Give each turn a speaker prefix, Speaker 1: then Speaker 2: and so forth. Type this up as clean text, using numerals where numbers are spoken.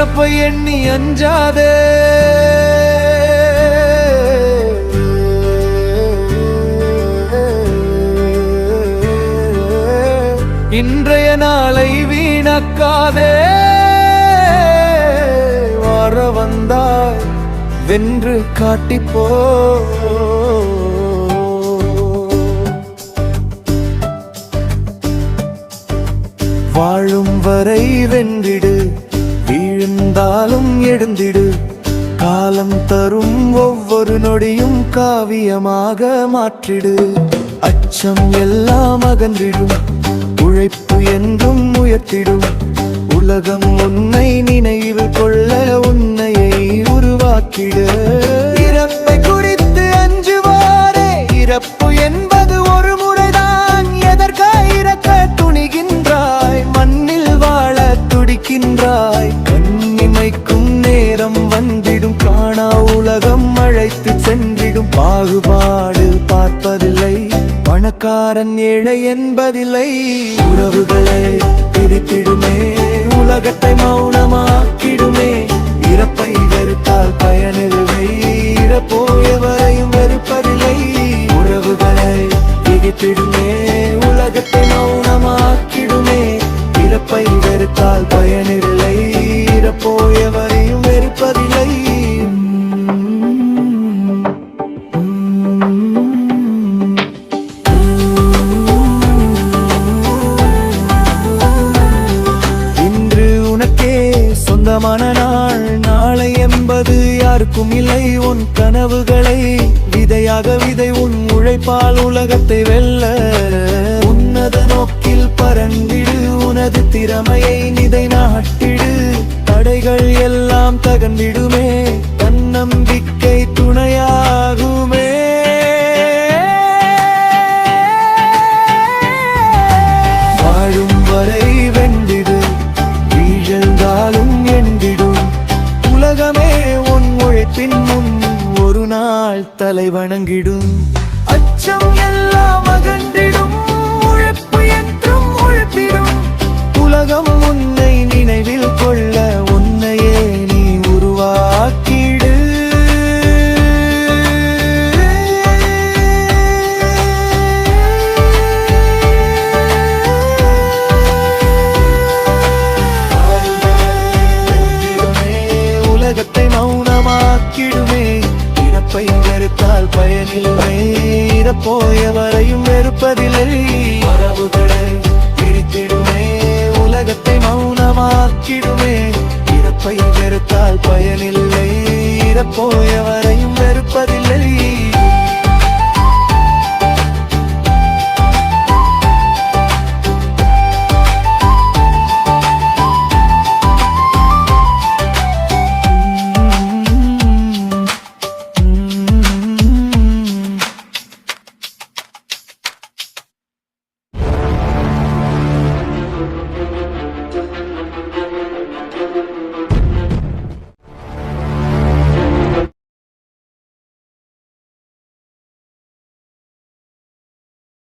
Speaker 1: இறப்பை எண்ணி அஞ்சாதே. இன்றைய நாளை வீணாக்காதே. வர வந்தாய் வென்று காட்டிப்போ. வாழும் வரை வென்றிடு, வீழ்ந்தாலும் எழுந்திடு. காலம் தரும் ஒவ்வொரு நொடியும் காவியமாக மாற்றிடு. அச்சம் எல்லாம் அகன்றிடும், உழைப்பு என்றும் உயர்த்திடும். உலகம் உன்னை நினைவில் கொள்ள உன்னையை உருவாக்கிடு. இறப்பை குறித்து அஞ்சுவாரே, இறப்பு என்பது ஒரு முறைதான். எதற்காய் இறக்க துணிகின்றாய்? மண்ணில் வாழ துடிக்கின்றாய். கண்ணிமைக்கும் நேரம் வந்திடும், காணா உலகம் அழைத்து சென்றிடும். பாகுபாடு பார்ப்பதில்லை, பணக்காரன் ஏழை என்பதில்லை. உறவுகளை பிரித்திடுமே, உலகத்தை மௌனமாக்கிடுமே. இறப்பை வெறுத்தால் பயனில்லை, இறப்போயவரையும் வெறுப்பதில்லை. உறவுகளை பிரித்திடுமே, உலகத்தை மௌனமாக்கிடுமே. இறப்பை வெறுத்தால் பயனில்லை, இறப்போயவரையும் வெறுப்பதில்லை. சொந்தமான நாள் நாளை என்பது யாருக்கும் இல்லை. உன் கனவுகளை விதையாக விதை, உன் உழைப்பால் உலகத்தை வெல்ல. உன்னத நோக்கில் பறந்திடு, உனது திறமையை நிதை நாட்டிடு. தடைகள் எல்லாம் தகர்ந்திடுமே, தன்னம்பிக்கை துணையாகுமே. வாழும் வரை வென்றிடு, வீழ்ந்தாலும் எண்டிடும். உலகமே உன் உழைப்பின் முன் ஒரு நாள் தலை வணங்கிடும். அச்சம் எல்லாம் அகன்றிடும், உழைப்பு என்றும் உழைப்பிடும். உலகம் உன்னை நினைவில் கொள்ள உன்னையே நீ உருவாக்கிடு. உலகத்தை மௌனமாக்கிடுமே. இறப்பை வெறுத்தால் பயனில்லை, இறப்போயவரையும் வெறுப்பதில்லை. உறவுகளை பிரித்திடுமே, உலகத்தை மௌனமாக்கிடுமே. இறப்பை வெறுத்தால் பயனில்லை, இறப்போயவரையும் வெறுப்பதில்லை.